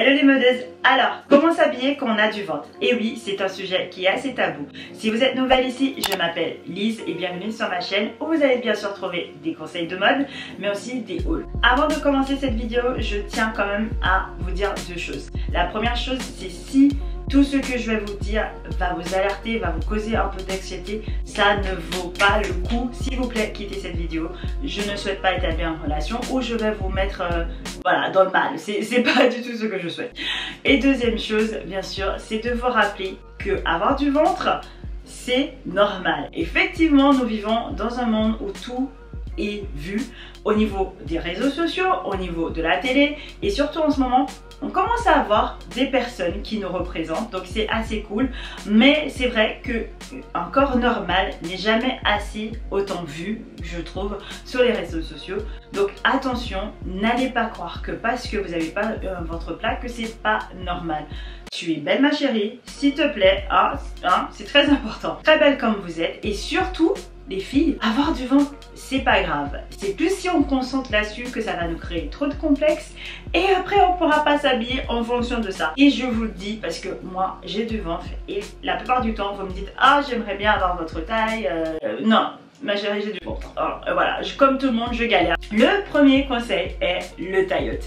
Hello les modeuses. Alors, comment s'habiller quand on a du ventre? Et oui, c'est un sujet qui est assez tabou. Si vous êtes nouvelle ici, je m'appelle Lise et bienvenue sur ma chaîne où vous allez bien sûr trouver des conseils de mode, mais aussi des hauls. Avant de commencer cette vidéo, je tiens quand même à vous dire deux choses. La première chose, c'est si tout ce que je vais vous dire va vous alerter, va vous causer un peu d'anxiété, ça ne vaut pas le coup. S'il vous plaît, quittez cette vidéo. Je ne souhaite pas établir une relation où je vais vous mettre voilà, dans le mal. C'est pas du tout ce que je souhaite. Et deuxième chose, bien sûr, c'est de vous rappeler que avoir du ventre, c'est normal. Effectivement, nous vivons dans un monde où tout est vu au niveau des réseaux sociaux, au niveau de la télé et surtout en ce moment, on commence à avoir des personnes qui nous représentent, donc c'est assez cool. Mais c'est vrai que un corps normal n'est jamais assez autant vu, je trouve, sur les réseaux sociaux. Donc attention, n'allez pas croire que parce que vous n'avez pas un ventre plat que c'est pas normal. Tu es belle ma chérie, s'il te plaît, c'est très important. Très belle comme vous êtes et surtout les filles, avoir du ventre, c'est pas grave. C'est plus si on concentre là-dessus que ça va nous créer trop de complexes et après on pourra pas s'habiller en fonction de ça. Et je vous le dis parce que moi j'ai du ventre et la plupart du temps vous me dites ah j'aimerais bien avoir votre taille. Non. Ma chérie, j'ai du ventre. Alors, voilà, comme tout le monde, je galère. Le premier conseil est le taille-haute.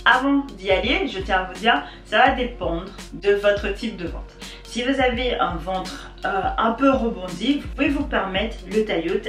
Avant d'y aller, je tiens à vous dire, ça va dépendre de votre type de ventre. Si vous avez un ventre un peu rebondi, vous pouvez vous permettre le taille-haute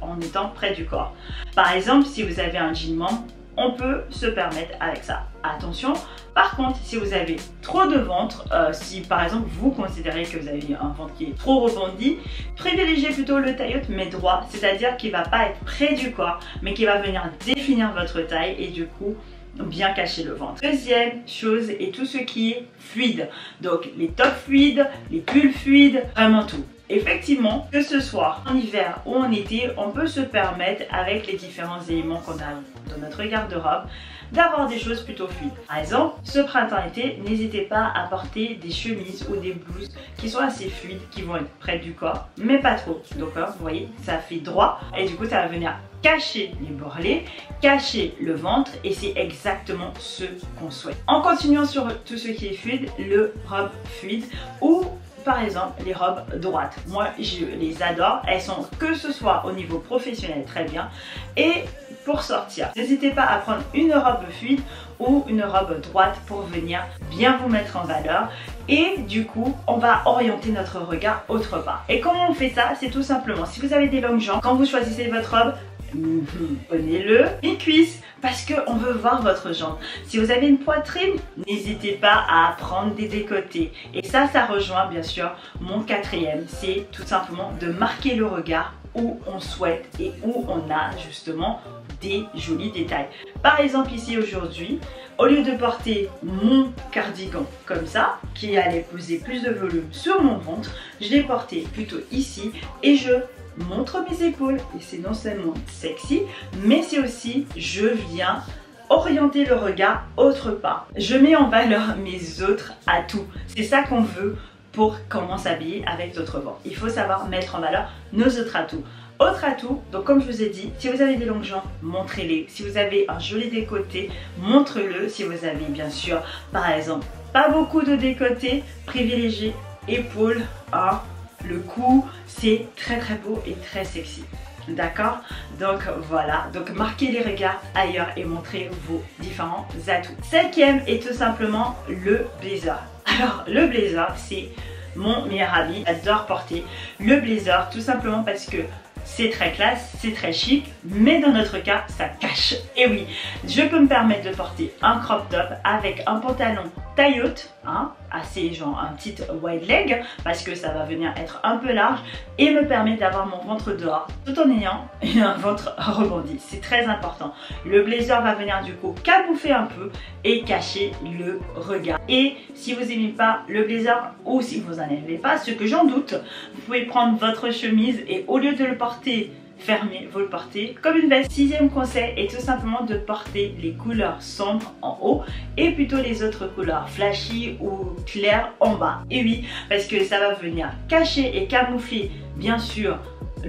en étant près du corps. Par exemple, si vous avez un jean membre, on peut se permettre avec ça. Attention, par contre, si vous avez trop de ventre, si par exemple vous considérez que vous avez un ventre qui est trop rebondi, privilégiez plutôt le taille-haute mais droit, c'est-à-dire qu'il ne va pas être près du corps, mais qui va venir définir votre taille et du coup, bien cacher le ventre. Deuxième chose est tout ce qui est fluide. Donc les tops fluides, les pulls fluides, vraiment tout. Effectivement, que ce soit en hiver ou en été, on peut se permettre avec les différents éléments qu'on a dans notre garde-robe d'avoir des choses plutôt fluides. Par exemple, ce printemps-été, n'hésitez pas à porter des chemises ou des blouses qui sont assez fluides, qui vont être près du corps, mais pas trop. Donc vous voyez, ça fait droit et du coup ça va venir cacher les bourrelets, cacher le ventre et c'est exactement ce qu'on souhaite. En continuant sur tout ce qui est fluide, le robe fluide ou par exemple les robes droites. Moi je les adore, elles sont que ce soit au niveau professionnel très bien et pour sortir. N'hésitez pas à prendre une robe fluide ou une robe droite pour venir bien vous mettre en valeur et du coup on va orienter notre regard autre part. Et comment on fait ça? C'est tout simplement, si vous avez des longues jambes, quand vous choisissez votre robe, prenez-le mi-cuisse parce qu'on veut voir votre jambe. Si vous avez une poitrine, n'hésitez pas à prendre des décolletés. Et ça rejoint bien sûr mon quatrième, c'est tout simplement de marquer le regard où on souhaite et où on a justement des jolis détails. Par exemple ici aujourd'hui, au lieu de porter mon cardigan comme ça, qui allait poser plus de volume sur mon ventre, je l'ai porté plutôt ici et je montre mes épaules et c'est non seulement sexy mais c'est aussi je viens orienter le regard autre part. Je mets en valeur mes autres atouts. C'est ça qu'on veut pour comment s'habiller avec notre ventre. Il faut savoir mettre en valeur nos autres atouts. Autre atout, donc comme je vous ai dit, si vous avez des longues jambes, montrez-les. Si vous avez un joli décolleté, montrez-le. Si vous avez bien sûr, par exemple, pas beaucoup de décolleté, privilégiez épaules, le cou, c'est très très beau et très sexy. D'accord? Donc voilà, donc marquez les regards ailleurs et montrez vos différents atouts. Cinquième est tout simplement le blazer. Alors le blazer, c'est mon meilleur habit, j'adore porter le blazer tout simplement parce que c'est très classe, c'est très chic, mais dans notre cas, ça cache. Et oui, je peux me permettre de porter un crop top avec un pantalon taille haute, assez genre un petit wide leg, parce que ça va venir être un peu large et me permet d'avoir mon ventre dehors, tout en ayant un ventre rebondi. C'est très important. Le blazer va venir du coup camoufler un peu et cacher le regard. Et si vous n'aimez pas le blazer ou si vous n'en aimez pas, ce que j'en doute, vous pouvez prendre votre chemise et au lieu de le porter fermé, vous le portez comme une veste. Sixième conseil est tout simplement de porter les couleurs sombres en haut et plutôt les autres couleurs flashy ou claires en bas. Et oui, parce que ça va venir cacher et camoufler bien sûr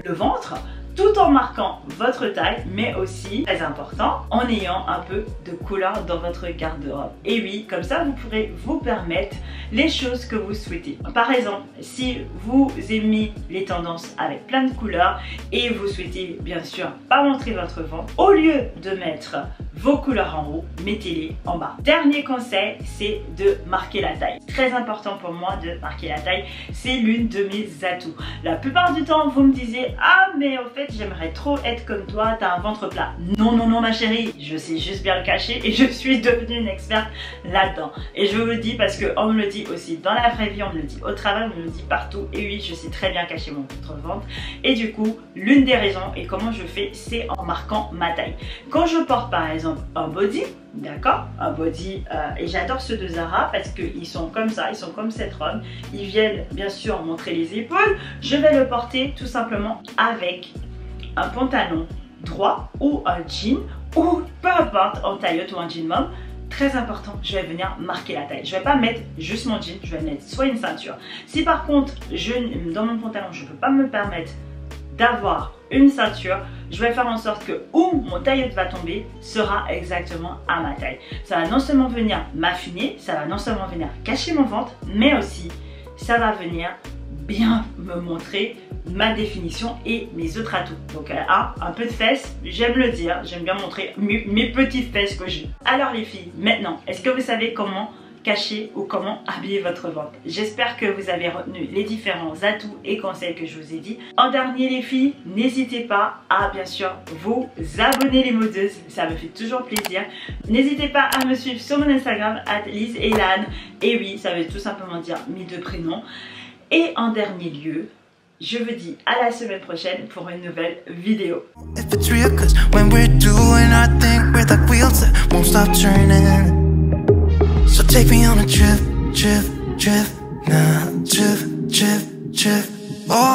le ventre, tout en marquant votre taille, mais aussi, très important, en ayant un peu de couleur dans votre garde-robe. Et oui, comme ça, vous pourrez vous permettre les choses que vous souhaitez. Par exemple, si vous aimez les tendances avec plein de couleurs et vous souhaitez bien sûr pas montrer votre ventre, au lieu de mettre vos couleurs en haut, mettez-les en bas. Dernier conseil, c'est de marquer la taille. Très important pour moi de marquer la taille, c'est l'une de mes atouts. La plupart du temps, vous me disiez, ah mais au fait, j'aimerais trop être comme toi, t'as un ventre plat. Non, non, non ma chérie, je sais juste bien le cacher et je suis devenue une experte là-dedans. Et je vous le dis parce qu'on me le dit aussi dans la vraie vie, on me le dit au travail, on me le dit partout. Et oui, je sais très bien cacher mon ventre. Et du coup, l'une des raisons et comment je fais, c'est en marquant ma taille. Quand je porte par exemple un body, d'accord, un body, et j'adore ceux de Zara parce qu'ils sont comme ça, ils sont comme cette robe, ils viennent bien sûr montrer les épaules. Je vais le porter tout simplement avec un pantalon droit ou un jean ou peu importe, en tailleuse ou un jean mom. Très important, je vais venir marquer la taille. Je vais pas mettre juste mon jean, je vais mettre soit une ceinture. Si par contre, dans mon pantalon, je ne peux pas me permettre d'avoir une ceinture, je vais faire en sorte que où mon tailleuse va tomber sera exactement à ma taille. Ça va non seulement venir m'affiner, ça va non seulement venir cacher mon ventre, mais aussi ça va venir bien me montrer ma définition et mes autres atouts. Donc un peu de fesses, j'aime le dire, j'aime bien montrer mes petites fesses que j'ai. Alors les filles, maintenant, est-ce que vous savez comment cacher ou comment habiller votre ventre? J'espère que vous avez retenu les différents atouts et conseils que je vous ai dit. En dernier les filles, n'hésitez pas à bien sûr vous abonner les modeuses, ça me fait toujours plaisir. N'hésitez pas à me suivre sur mon Instagram @LiseElan, et oui, ça veut tout simplement dire mes deux prénoms. Et en dernier lieu, je vous dis à la semaine prochaine pour une nouvelle vidéo. So take me on a trip, trip, trip, now, trip, trip, trip. Oh.